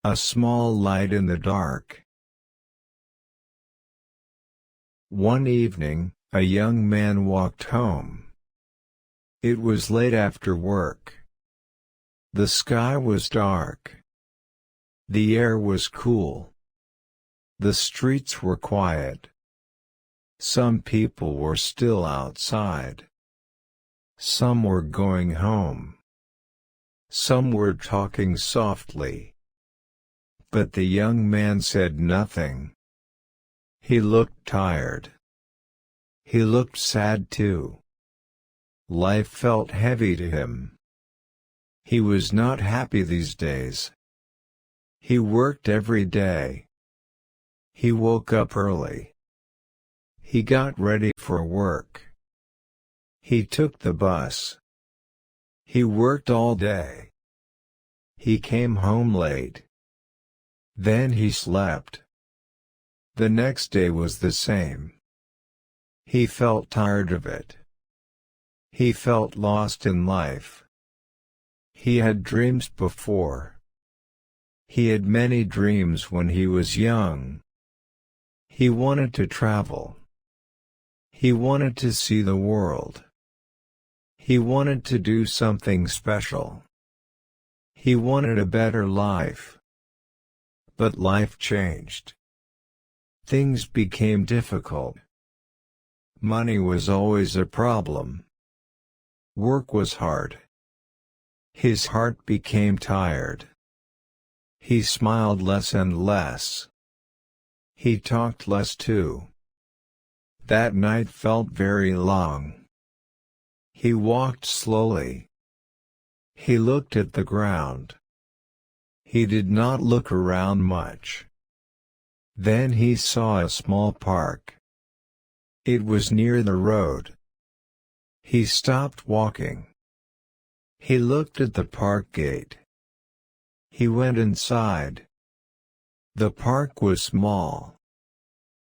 A small light in the dark. One evening, a young man walked home. It was late after work. The sky was dark. The air was cool. The streets were quiet. Some people were still outside. Some were going home. Some were talking softly. But the young man said nothing. He looked tired. He looked sad too. Life felt heavy to him. He was not happy these days. He worked every day. He woke up early. He got ready for work. He took the bus. He worked all day. He came home late. Then he slept. The next day was the same. He felt tired of it. He felt lost in life. He had dreams before. He had many dreams when he was young. He wanted to travel. He wanted to see the world. He wanted to do something special. He wanted a better life. But life changed. Things became difficult. Money was always a problem. Work was hard. His heart became tired. He smiled less and less. He talked less too. That night felt very long. He walked slowly. He looked at the ground. He did not look around much. Then he saw a small park. It was near the road. He stopped walking. He looked at the park gate. He went inside. The park was small.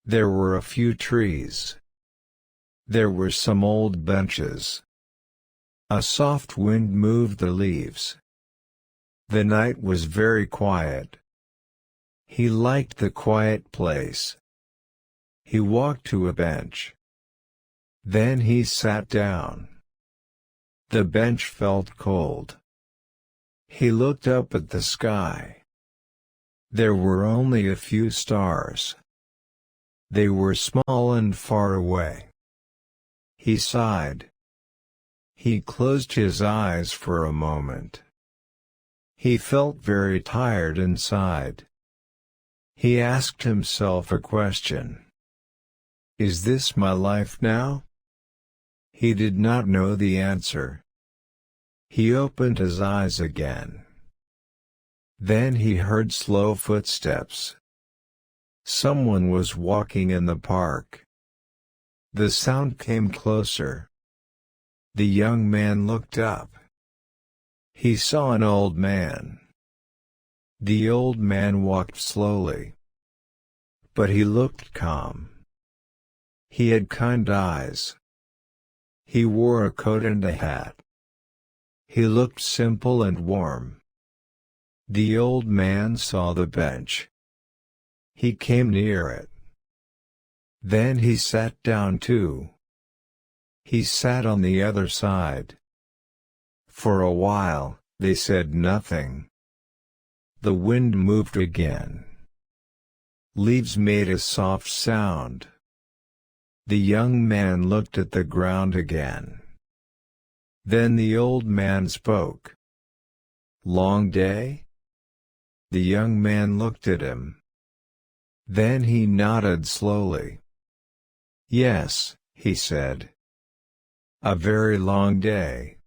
There were a few trees. There were some old benches. A soft wind moved the leaves. The night was very quiet. He liked the quiet place. He walked to a bench. Then he sat down. The bench felt cold. He looked up at the sky. There were only a few stars. They were small and far away. He sighed. He closed his eyes for a moment. He felt very tired inside. He asked himself a question. Is this my life now? He did not know the answer. He opened his eyes again. Then he heard slow footsteps. Someone was walking in the park. The sound came closer. The young man looked up. He saw an old man. The old man walked slowly. But he looked calm. He had kind eyes. He wore a coat and a hat. He looked simple and warm. The old man saw the bench. He came near it. Then he sat down too. He sat on the other side. For a while, they said nothing. The wind moved again. Leaves made a soft sound. The young man looked at the ground again. Then the old man spoke. Long day? The young man looked at him. Then he nodded slowly. Yes, he said. A very long day.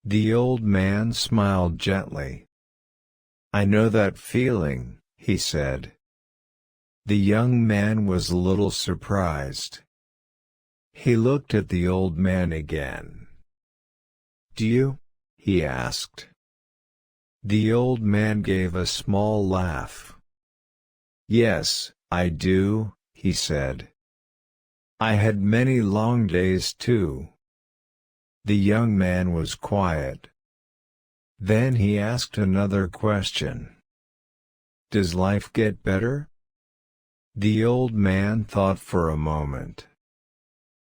The old man smiled gently. I know that feeling, he said. The young man was a little surprised. He looked at the old man again. Do you? He asked. The old man gave a small laugh. Yes, I do, he said. I had many long days too. The young man was quiet. Then he asked another question. Does life get better? The old man thought for a moment.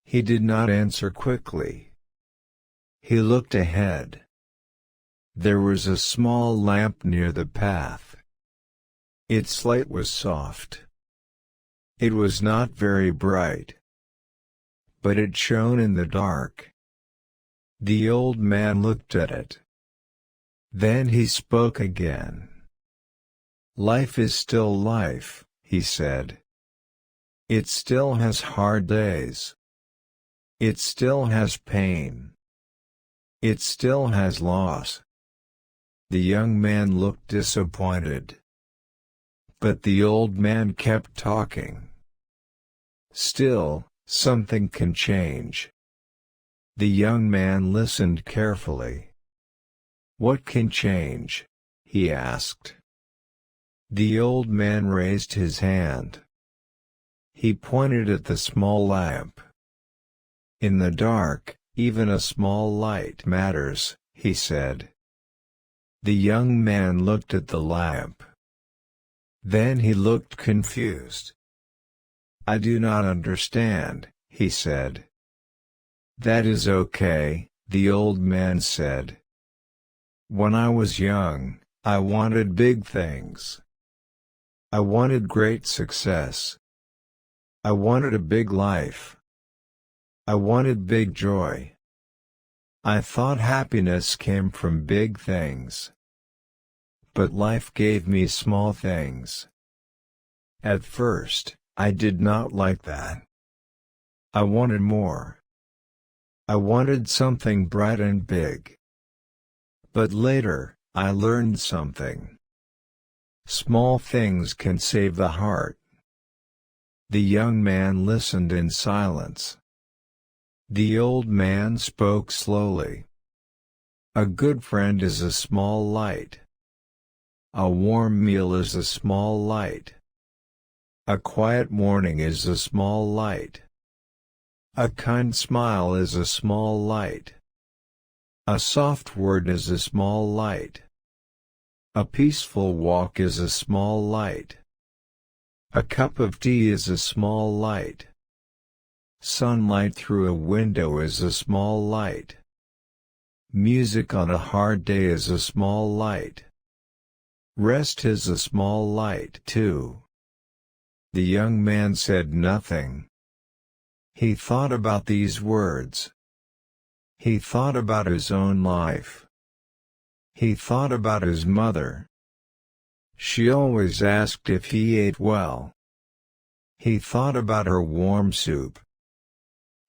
He did not answer quickly. He looked ahead. There was a small lamp near the path. Its light was soft. It was not very bright, but it shone in the dark. The old man looked at it. Then he spoke again. "Life is still life," he said. "It still has hard days. It still has pain. It still has loss." The young man looked disappointed. But the old man kept talking. "Still, something can change." The young man listened carefully. "What can change?" he asked. The old man raised his hand. He pointed at the small lamp. "In the dark, even a small light matters," he said. The young man looked at the lamp. Then he looked confused. "I do not understand," he said. "That is okay," the old man said. "When I was young, I wanted big things. I wanted great success. I wanted a big life. I wanted big joy. I thought happiness came from big things. But life gave me small things. At first, I did not like that. I wanted more. I wanted something bright and big. But later, I learned something. Small things can save the heart." The young man listened in silence. The old man spoke slowly. "A good friend is a small light. A warm meal is a small light. A quiet morning is a small light. A kind smile is a small light. A soft word is a small light. A peaceful walk is a small light. A cup of tea is a small light. Sunlight through a window is a small light. Music on a hard day is a small light. Rest is a small light too." The young man said nothing. He thought about these words. He thought about his own life. He thought about his mother. She always asked if he ate well. He thought about her warm soup.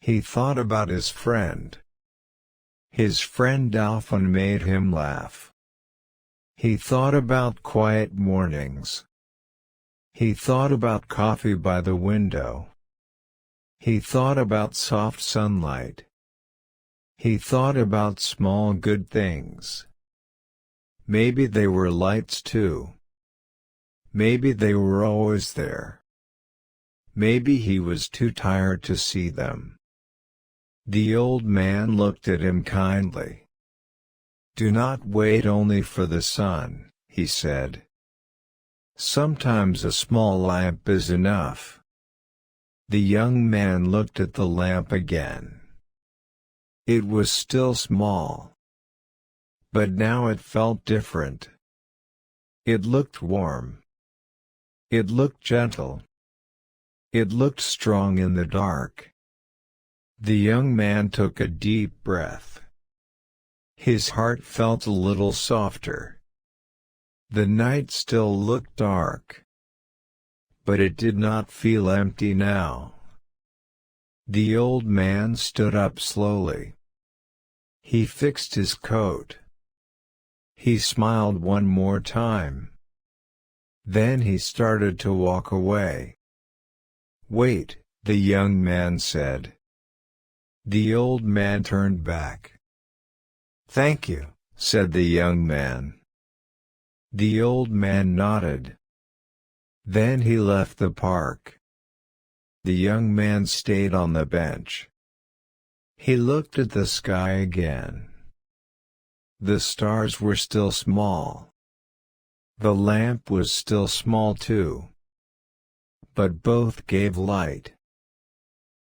He thought about his friend. His friend often made him laugh. He thought about quiet mornings. He thought about coffee by the window. He thought about soft sunlight. He thought about small good things. Maybe they were lights too. Maybe they were always there. Maybe he was too tired to see them. The old man looked at him kindly. "Do not wait only for the sun," he said. "Sometimes a small lamp is enough." The young man looked at the lamp again. It was still small. But now it felt different. It looked warm. It looked gentle. It looked strong in the dark. The young man took a deep breath. His heart felt a little softer. The night still looked dark. But it did not feel empty now. The old man stood up slowly. He fixed his coat. He smiled one more time. Then he started to walk away. "Wait," the young man said. The old man turned back. "Thank you," said the young man. The old man nodded. Then he left the park. The young man stayed on the bench. He looked at the sky again. The stars were still small. The lamp was still small too, but both gave light.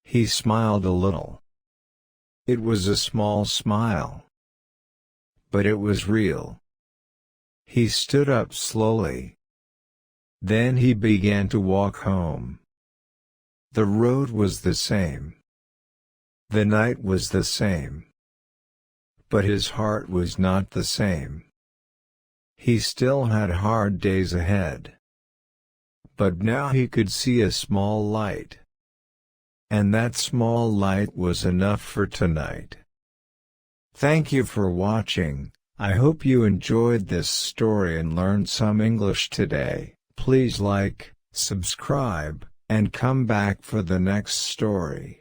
He smiled a little. It was a small smile, but it was real. He stood up slowly. Then he began to walk home. The road was the same. The night was the same. But his heart was not the same. He still had hard days ahead. But now he could see a small light. And that small light was enough for tonight. Thank you for watching. I hope you enjoyed this story and learned some English today. Please like, subscribe, and come back for the next story.